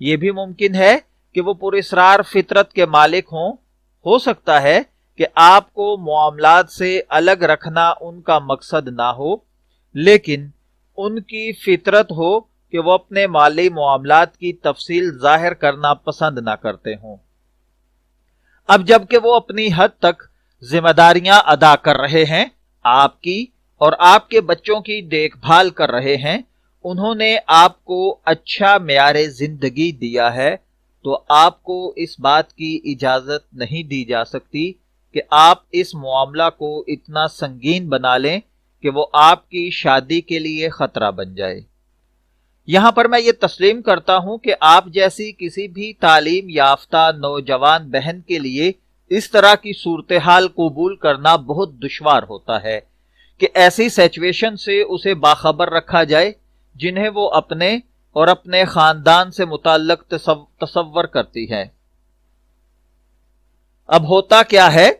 یہ بھی ممکن ہے کہ وہ پراسرار فطرت کے مالک ہوں۔ ہو سکتا ہے کہ آپ کو معاملات سے الگ رکھنا ان کا مقصد نہ ہو، لیکن ان کی فطرت ہو کہ وہ اپنے مالی معاملات کی تفصیل ظاہر کرنا پسند نہ کرتے ہوں۔ اب جبکہ وہ اپنی حد تک ذمہ داریاں ادا کر رہے ہیں، آپ کی اور آپ کے بچوں کی دیکھ بھال کر رہے ہیں، انہوں نے آپ کو اچھا معیار زندگی دیا ہے، تو آپ کو اس بات کی اجازت نہیں دی جا سکتی کہ آپ اس معاملہ کو اتنا سنگین بنا لیں کہ وہ آپ کی شادی کے لیے خطرہ بن جائے۔ یہاں پر میں یہ تسلیم کرتا ہوں کہ آپ جیسی کسی بھی تعلیم یافتہ نوجوان بہن کے لیے اس طرح کی صورتحال قبول کرنا بہت دشوار ہوتا ہے کہ ایسی سچویشن سے اسے باخبر رکھا جائے جنہیں وہ اپنے اور اپنے خاندان سے متعلق تصور کرتی ہے۔ اب ہوتا کیا ہے،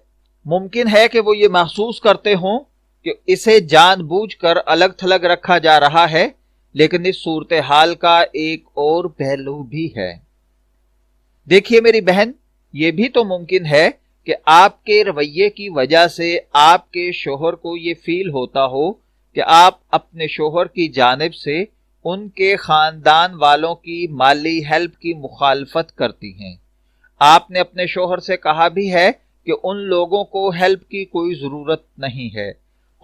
ممکن ہے کہ وہ یہ محسوس کرتے ہوں کہ اسے جان بوجھ کر الگ تھلگ رکھا جا رہا ہے، لیکن اس صورتحال کا ایک اور پہلو بھی ہے۔ دیکھیے میری بہن، یہ بھی تو ممکن ہے کہ آپ کے رویے کی وجہ سے آپ کے شوہر کو یہ فیل ہوتا ہو کہ آپ اپنے شوہر کی جانب سے ان کے خاندان والوں کی مالی ہیلپ کی مخالفت کرتی ہیں۔ آپ نے اپنے شوہر سے کہا بھی ہے کہ ان لوگوں کو ہیلپ کی کوئی ضرورت نہیں ہے۔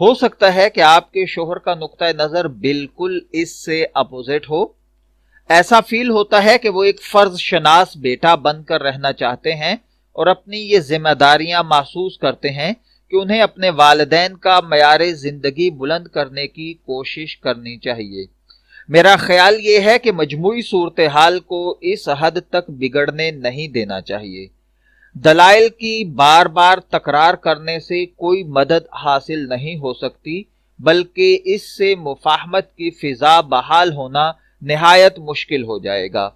ہو سکتا ہے کہ آپ کے شوہر کا نقطہ نظر بالکل اس سے اپوزٹ ہو۔ ایسا فیل ہوتا ہے کہ وہ ایک فرض شناس بیٹا بن کر رہنا چاہتے ہیں اور اپنی یہ ذمہ داریاں محسوس کرتے ہیں کہ انہیں اپنے والدین کا معیار زندگی بلند کرنے کی کوشش کرنی چاہیے۔ میرا خیال یہ ہے کہ مجموعی صورتحال کو اس حد تک بگڑنے نہیں دینا چاہیے۔ دلائل کی بار بار تکرار کرنے سے کوئی مدد حاصل نہیں ہو سکتی، بلکہ اس سے مفاہمت کی فضا بحال ہونا نہایت مشکل ہو جائے گا۔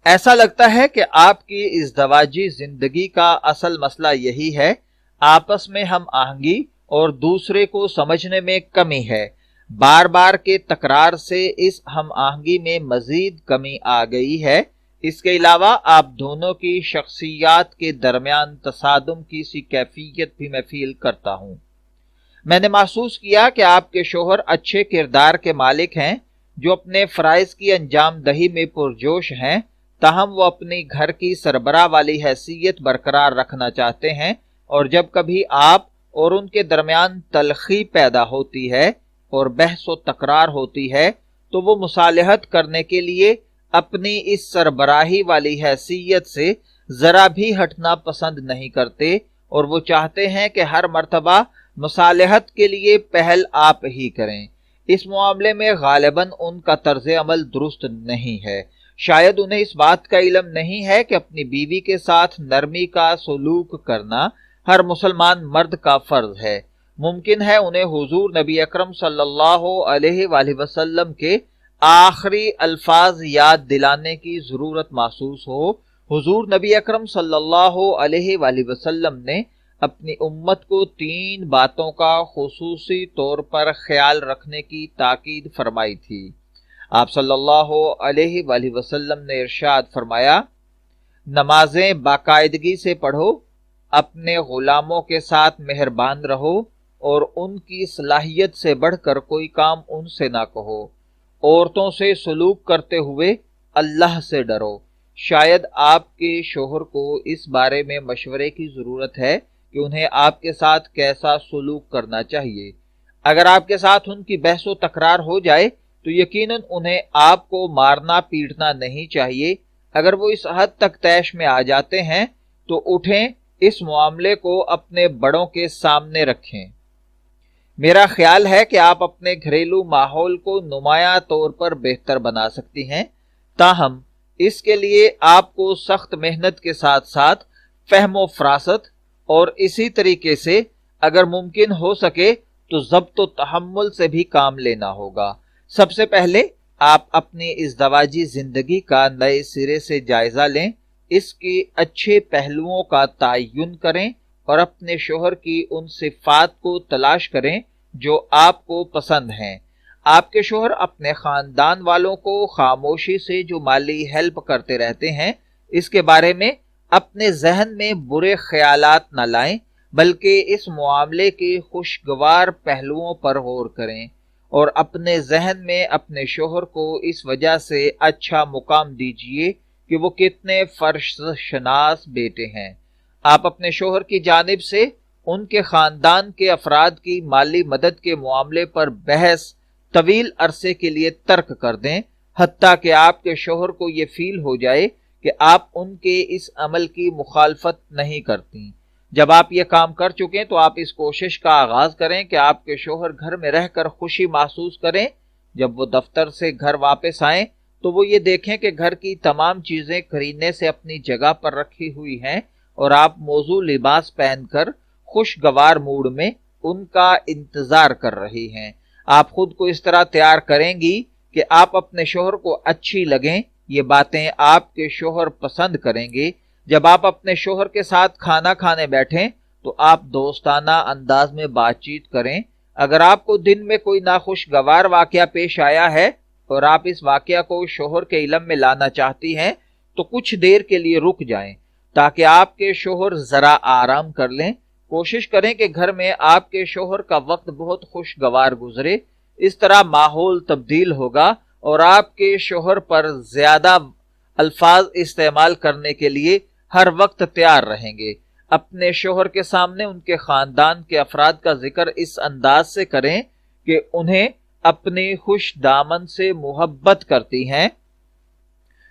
ایسا لگتا ہے کہ آپ کی ازدواجی زندگی کا اصل مسئلہ یہی ہے، آپس میں ہم آہنگی اور دوسرے کو سمجھنے میں کمی ہے۔ بار بار کے تکرار سے اس ہم آہنگی میں مزید کمی آ گئی ہے۔ اس کے علاوہ آپ دونوں کی شخصیات کے درمیان تصادم کی سی کیفیت بھی میں فیل کرتا ہوں۔ میں نے محسوس کیا کہ آپ کے شوہر اچھے کردار کے مالک ہیں، جو اپنے فرائض کی انجام دہی میں پرجوش ہیں، تاہم وہ اپنی گھر کی سربراہ والی حیثیت برقرار رکھنا چاہتے ہیں، اور جب کبھی آپ اور ان کے درمیان تلخی پیدا ہوتی ہے اور بحث و تکرار ہوتی ہے تو وہ مصالحت کرنے کے لیے اپنی اس سربراہی والی حیثیت سے ذرا بھی ہٹنا پسند نہیں کرتے، اور وہ چاہتے ہیں کہ ہر مرتبہ مصالحت کے لیے پہل آپ ہی کریں۔ اس معاملے میں غالباً ان کا طرز عمل درست نہیں ہے۔ شاید انہیں اس بات کا علم نہیں ہے کہ اپنی بیوی کے ساتھ نرمی کا سلوک کرنا ہر مسلمان مرد کا فرض ہے۔ ممکن ہے انہیں حضور نبی اکرم صلی اللہ علیہ وآلہ وسلم کے آخری الفاظ یاد دلانے کی ضرورت محسوس ہو۔ حضور نبی اکرم صلی اللہ علیہ وآلہ وسلم نے اپنی امت کو 3 باتوں کا خصوصی طور پر خیال رکھنے کی تاکید فرمائی تھی۔ آپ صلی اللہ علیہ وآلہ وسلم نے ارشاد فرمایا، نمازیں باقاعدگی سے پڑھو، اپنے غلاموں کے ساتھ مہربان رہو، اور ان کی صلاحیت سے بڑھ کر کوئی کام ان سے نہ کہو۔ عورتوں سے سلوک کرتے ہوئے اللہ سے ڈرو۔ شاید آپ کے شوہر کو اس بارے میں مشورے کی ضرورت ہے کہ انہیں آپ کے ساتھ کیسا سلوک کرنا چاہیے۔ اگر آپ کے ساتھ ان کی بحث و تکرار ہو جائے تو یقیناً انہیں آپ کو مارنا پیٹنا نہیں چاہیے۔ اگر وہ اس حد تک طیش میں آ جاتے ہیں تو اٹھیں، اس معاملے کو اپنے بڑوں کے سامنے رکھیں۔ میرا خیال ہے کہ آپ اپنے گھریلو ماحول کو نمایاں طور پر بہتر بنا سکتی ہیں، تاہم اس کے لیے آپ کو سخت محنت کے ساتھ ساتھ فہم و فراست اور اسی طریقے سے اگر ممکن ہو سکے تو ضبط و تحمل سے بھی کام لینا ہوگا۔ سب سے پہلے آپ اپنی ازدواجی زندگی کا نئے سرے سے جائزہ لیں، اس کے اچھے پہلوؤں کا تعین کریں اور اپنے شوہر کی ان صفات کو تلاش کریں جو آپ کو پسند ہیں۔ آپ کے شوہر اپنے خاندان والوں کو خاموشی سے جو مالی ہیلپ کرتے رہتے ہیں، اس کے بارے میں اپنے ذہن میں برے خیالات نہ لائیں، بلکہ اس معاملے کے خوشگوار پہلوؤں پر غور کریں اور اپنے ذہن میں اپنے شوہر کو اس وجہ سے اچھا مقام دیجیے کہ وہ کتنے فرض شناس بیٹے ہیں۔ آپ اپنے شوہر کی جانب سے ان کے خاندان کے افراد کی مالی مدد کے معاملے پر بحث طویل عرصے کے لیے ترک کر دیں، حتیٰ کہ آپ کے شوہر کو یہ فیل ہو جائے کہ آپ ان کے اس عمل کی مخالفت نہیں کرتی۔ جب آپ یہ کام کر چکیں تو آپ اس کوشش کا آغاز کریں کہ آپ کے شوہر گھر میں رہ کر خوشی محسوس کریں۔ جب وہ دفتر سے گھر واپس آئیں تو وہ یہ دیکھیں کہ گھر کی تمام چیزیں خریدنے سے اپنی جگہ پر رکھی ہوئی ہیں اور آپ موزوں لباس پہن کر خوشگوار موڈ میں ان کا انتظار کر رہی ہیں۔ آپ خود کو اس طرح تیار کریں گی کہ آپ اپنے شوہر کو اچھی لگیں۔ یہ باتیں آپ کے شوہر پسند کریں گے۔ جب آپ اپنے شوہر کے ساتھ کھانا کھانے بیٹھیں تو آپ دوستانہ انداز میں بات چیت کریں۔ اگر آپ کو دن میں کوئی ناخوشگوار واقعہ پیش آیا ہے اور آپ اس واقعہ کو شوہر کے علم میں لانا چاہتی ہیں تو کچھ دیر کے لیے رک جائیں تاکہ آپ کے شوہر ذرا آرام کر لیں۔ کوشش کریں کہ گھر میں آپ کے شوہر کا وقت بہت خوشگوار گزرے۔ اس طرح ماحول تبدیل ہوگا اور آپ کے شوہر پر زیادہ الفاظ استعمال کرنے کے لیے ہر وقت تیار رہیں گے۔ اپنے شوہر کے سامنے ان کے خاندان کے افراد کا ذکر اس انداز سے کریں کہ انہیں اپنی خوش دامن سے محبت کرتی ہیں۔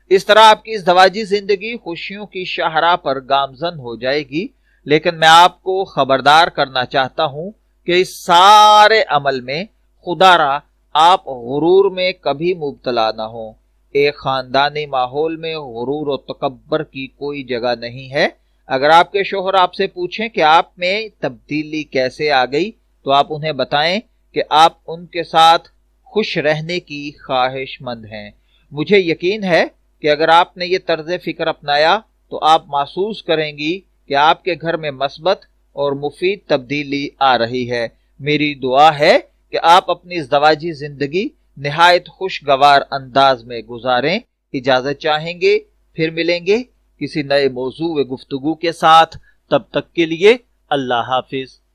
اس طرح آپ کی ازدواجی زندگی خوشیوں کی شاہراہ پر گامزن ہو جائے گی۔ لیکن میں آپ کو خبردار کرنا چاہتا ہوں کہ اس سارے عمل میں خدا را آپ غرور میں کبھی مبتلا نہ ہوں۔ ایک خاندانی ماحول میں غرور و تکبر کی کوئی جگہ نہیں ہے۔ اگر آپ کے شوہر آپ سے پوچھیں کہ آپ میں تبدیلی کیسے آ گئی تو آپ انہیں بتائیں کہ آپ ان کے ساتھ خوش رہنے کی خواہش مند ہیں۔ مجھے یقین ہے کہ اگر آپ نے یہ طرز فکر اپنایا تو آپ محسوس کریں گی کہ آپ کے گھر میں مثبت اور مفید تبدیلی آ رہی ہے۔ میری دعا ہے کہ آپ اپنی ازدواجی زندگی نہایت خوشگوار انداز میں گزاریں۔ اجازت چاہیں گے، پھر ملیں گے کسی نئے موضوع و گفتگو کے ساتھ۔ تب تک کے لیے اللہ حافظ۔